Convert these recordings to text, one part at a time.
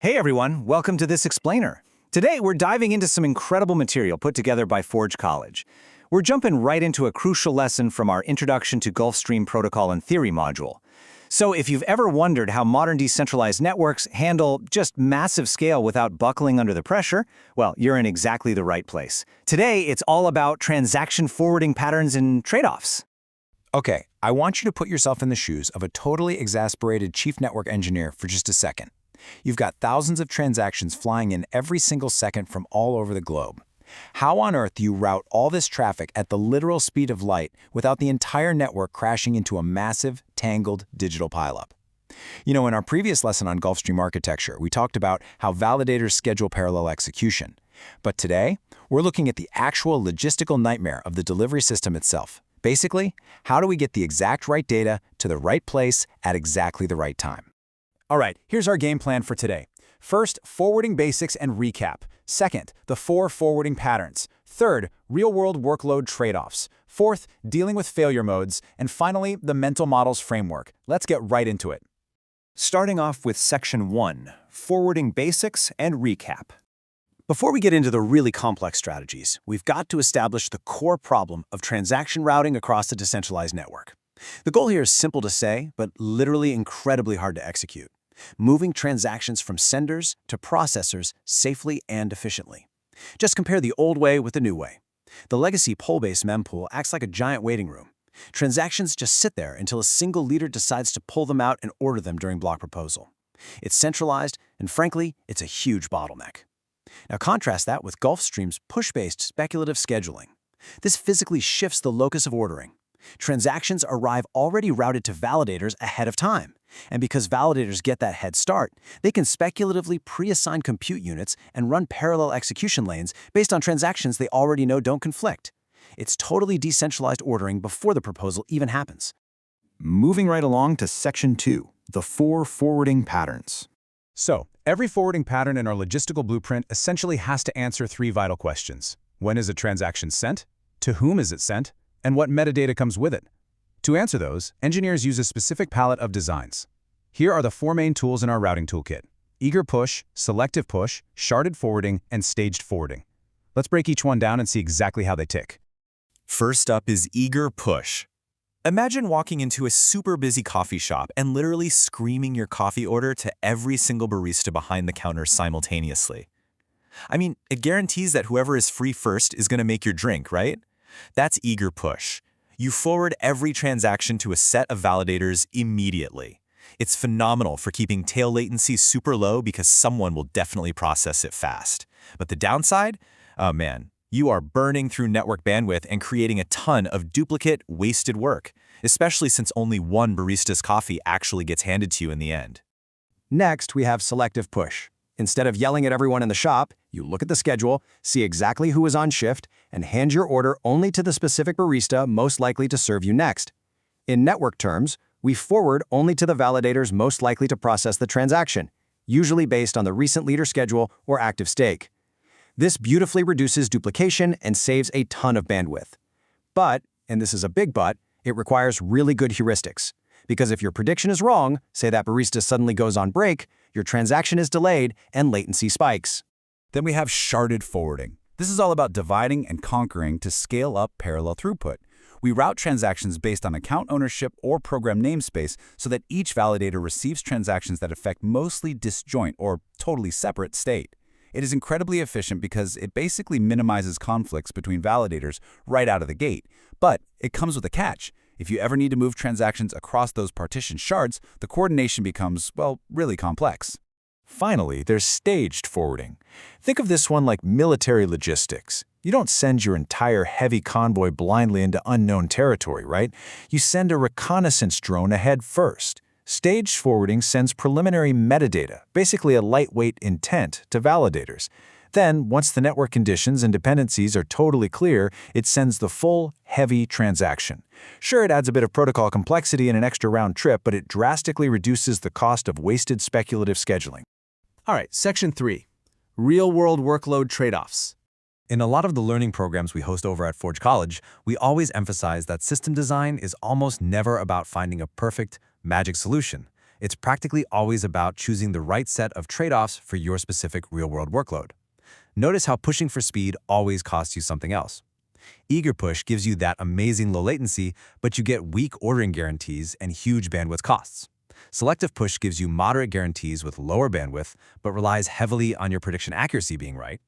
Hey everyone, welcome to this explainer. Today we're diving into some incredible material put together by Forge College. We're jumping right into a crucial lesson from our Introduction to Gulfstream Protocol and Theory module. So if you've ever wondered how modern decentralized networks handle just massive scale without buckling under the pressure, well, you're in exactly the right place. Today it's all about transaction forwarding patterns and trade-offs. Okay, I want you to put yourself in the shoes of a totally exasperated chief network engineer for just a second. You've got thousands of transactions flying in every single second from all over the globe. How on earth do you route all this traffic at the literal speed of light without the entire network crashing into a massive, tangled digital pileup? You know, in our previous lesson on Gulfstream architecture, we talked about how validators schedule parallel execution. But today, we're looking at the actual logistical nightmare of the delivery system itself. Basically, how do we get the exact right data to the right place at exactly the right time? All right, here's our game plan for today. First, forwarding basics and recap. Second, the 4 forwarding patterns. Third, real-world workload trade-offs. Fourth, dealing with failure modes. And finally, the mental models framework. Let's get right into it. Starting off with Section 1, Forwarding Basics and Recap. Before we get into the really complex strategies, we've got to establish the core problem of transaction routing across a decentralized network. The goal here is simple to say, but literally incredibly hard to execute. Moving transactions from senders to processors safely and efficiently. Just compare the old way with the new way. The legacy poll-based mempool acts like a giant waiting room. Transactions just sit there until a single leader decides to pull them out and order them during block proposal. It's centralized, and frankly, it's a huge bottleneck. Now contrast that with Gulfstream's push-based speculative scheduling. This physically shifts the locus of ordering. Transactions arrive already routed to validators ahead of time. And because validators get that head start, they can speculatively pre-assign compute units and run parallel execution lanes based on transactions they already know don't conflict. It's totally decentralized ordering before the proposal even happens. Moving right along to Section 2, the 4 forwarding patterns. So, every forwarding pattern in our logistical blueprint essentially has to answer 3 vital questions. When is a transaction sent? To whom is it sent? And what metadata comes with it? To answer those, engineers use a specific palette of designs. Here are the 4 main tools in our routing toolkit: eager push, selective push, sharded forwarding, and staged forwarding. Let's break each one down and see exactly how they tick. First up is eager push. Imagine walking into a super busy coffee shop and literally screaming your coffee order to every single barista behind the counter simultaneously. I mean, it guarantees that whoever is free first is going to make your drink, right? That's eager push. You forward every transaction to a set of validators immediately. It's phenomenal for keeping tail latency super low because someone will definitely process it fast. But the downside? Oh man, you are burning through network bandwidth and creating a ton of duplicate, wasted work, especially since only one barista's coffee actually gets handed to you in the end. Next, we have selective push. Instead of yelling at everyone in the shop, you look at the schedule, see exactly who is on shift, and hand your order only to the specific barista most likely to serve you next. In network terms, we forward only to the validators most likely to process the transaction, usually based on the recent leader schedule or active stake. This beautifully reduces duplication and saves a ton of bandwidth. But, and this is a big but, it requires really good heuristics. Because if your prediction is wrong, say that barista suddenly goes on break, your transaction is delayed and latency spikes. Then we have sharded forwarding. This is all about dividing and conquering to scale up parallel throughput. We route transactions based on account ownership or program namespace so that each validator receives transactions that affect mostly disjoint or totally separate state. It is incredibly efficient because it basically minimizes conflicts between validators right out of the gate. But it comes with a catch. If you ever need to move transactions across those partition shards, the coordination becomes, well, really complex. Finally, there's staged forwarding. Think of this one like military logistics. You don't send your entire heavy convoy blindly into unknown territory, right? You send a reconnaissance drone ahead first. Staged forwarding sends preliminary metadata, basically a lightweight intent, to validators. Then, once the network conditions and dependencies are totally clear, it sends the full, heavy transaction. Sure, it adds a bit of protocol complexity and an extra round trip, but it drastically reduces the cost of wasted speculative scheduling. All right, Section 3, real-world workload trade-offs. In a lot of the learning programs we host over at Forge College, we always emphasize that system design is almost never about finding a perfect, magic solution. It's practically always about choosing the right set of trade-offs for your specific real-world workload. Notice how pushing for speed always costs you something else. Eager push gives you that amazing low latency, but you get weak ordering guarantees and huge bandwidth costs. Selective push gives you moderate guarantees with lower bandwidth, but relies heavily on your prediction accuracy being right.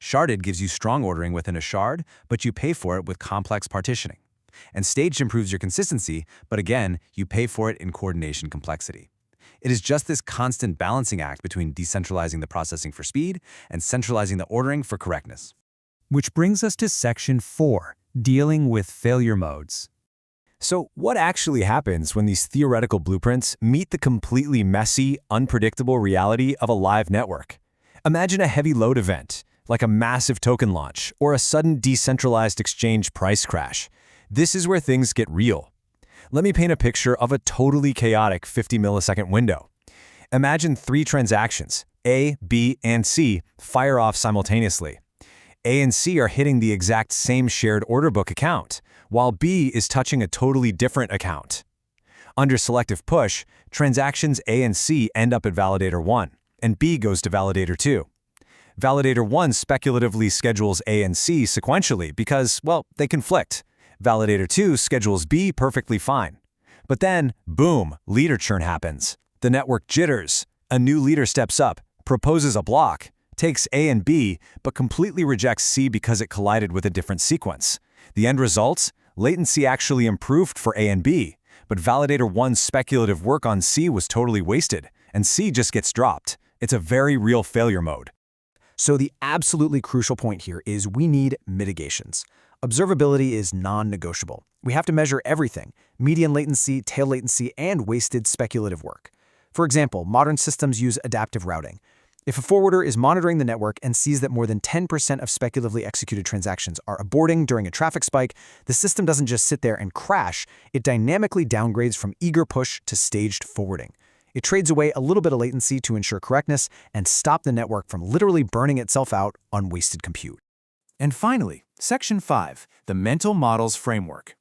Sharded gives you strong ordering within a shard, but you pay for it with complex partitioning. And staged improves your consistency, but again, you pay for it in coordination complexity. It is just this constant balancing act between decentralizing the processing for speed and centralizing the ordering for correctness. Which brings us to Section 4, dealing with failure modes. So what actually happens when these theoretical blueprints meet the completely messy, unpredictable reality of a live network? Imagine a heavy load event, like a massive token launch or a sudden decentralized exchange price crash. This is where things get real. Let me paint a picture of a totally chaotic 50-millisecond window. Imagine 3 transactions, A, B, and C, fire off simultaneously. A and C are hitting the exact same shared order book account, while B is touching a totally different account. Under selective push, transactions A and C end up at validator 1, and B goes to validator 2. Validator 1 speculatively schedules A and C sequentially because, well, they conflict. Validator 2 schedules B perfectly fine. But then, boom, leader churn happens. The network jitters. A new leader steps up, proposes a block, takes A and B, but completely rejects C because it collided with a different sequence. The end results? Latency actually improved for A and B, but validator 1's speculative work on C was totally wasted, and C just gets dropped. It's a very real failure mode. So the absolutely crucial point here is we need mitigations. Observability is non-negotiable. We have to measure everything: median latency, tail latency, and wasted speculative work. For example, modern systems use adaptive routing. If a forwarder is monitoring the network and sees that more than 10% of speculatively executed transactions are aborting during a traffic spike, the system doesn't just sit there and crash, it dynamically downgrades from eager push to staged forwarding. It trades away a little bit of latency to ensure correctness and stop the network from literally burning itself out on wasted compute. And finally, Section 5, the Mental Models Framework.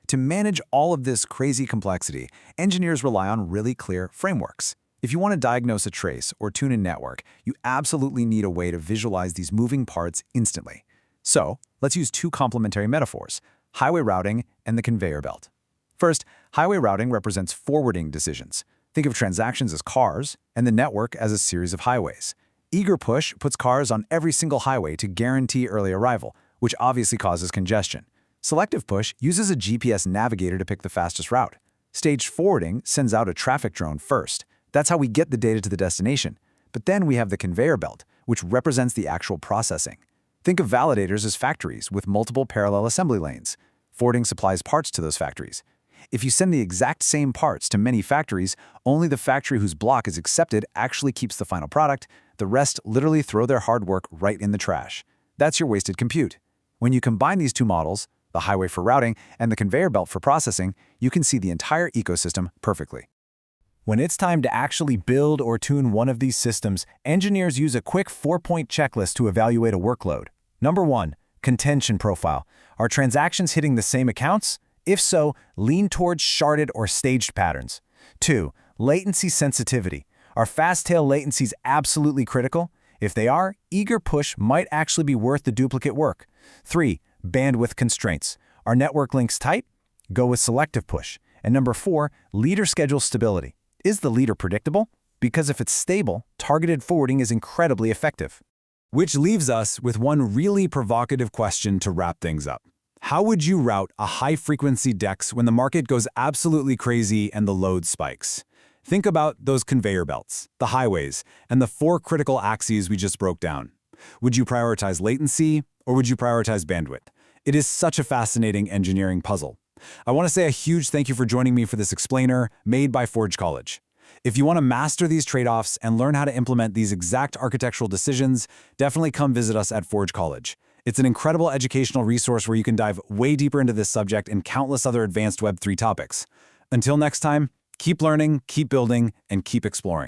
To manage all of this crazy complexity, engineers rely on really clear frameworks. If you want to diagnose a trace or tune a network, you absolutely need a way to visualize these moving parts instantly. So, let's use 2 complementary metaphors: highway routing and the conveyor belt. First, highway routing represents forwarding decisions. Think of transactions as cars and the network as a series of highways. Eager push puts cars on every single highway to guarantee early arrival, which obviously causes congestion. Selective push uses a GPS navigator to pick the fastest route. Staged forwarding sends out a traffic drone first. That's how we get the data to the destination. But then we have the conveyor belt, which represents the actual processing. Think of validators as factories with multiple parallel assembly lanes. Forwarding supplies parts to those factories. If you send the exact same parts to many factories, only the factory whose block is accepted actually keeps the final product. The rest literally throw their hard work right in the trash. That's your wasted compute. When you combine these 2 models, the highway for routing and the conveyor belt for processing, you can see the entire ecosystem perfectly. When it's time to actually build or tune one of these systems, engineers use a quick 4-point checklist to evaluate a workload. Number 1, contention profile. Are transactions hitting the same accounts? If so, lean towards sharded or staged patterns. 2, latency sensitivity. Are fast tail latencies absolutely critical? If they are, eager push might actually be worth the duplicate work. 3, bandwidth constraints. Are network links tight? Go with selective push. And number 4, leader schedule stability. Is the leader predictable? Because if it's stable, targeted forwarding is incredibly effective. Which leaves us with one really provocative question to wrap things up. How would you route a high-frequency DEX when the market goes absolutely crazy and the load spikes? Think about those conveyor belts, the highways, and the 4 critical axes we just broke down. Would you prioritize latency, or would you prioritize bandwidth? It is such a fascinating engineering puzzle. I want to say a huge thank you for joining me for this explainer made by Forge College. If you want to master these trade-offs and learn how to implement these exact architectural decisions, definitely come visit us at Forge College. It's an incredible educational resource where you can dive way deeper into this subject and countless other advanced Web3 topics. Until next time, keep learning, keep building, and keep exploring.